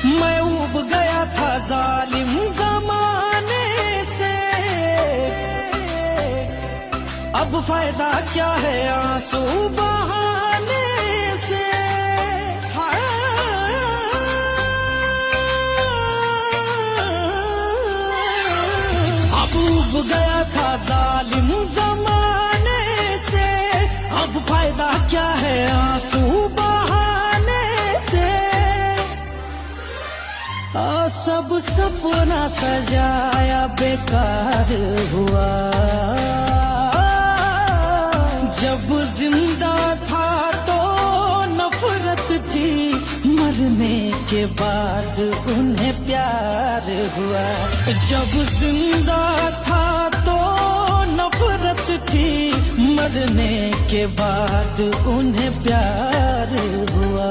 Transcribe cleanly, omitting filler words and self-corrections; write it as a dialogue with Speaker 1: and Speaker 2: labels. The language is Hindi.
Speaker 1: मैं उब गया था जालिम जमाने से, अब फायदा क्या है आंसू बहाने से। अब उब गया था जालिम जमाने से, अब फायदा क्या है आंसू बहाने से। सब सपना सजाया बेकार हुआ, जब जिंदा था तो नफरत थी, मरने के बाद उन्हें प्यार हुआ। जब जिंदा था तो नफरत थी, मरने के बाद उन्हें प्यार हुआ।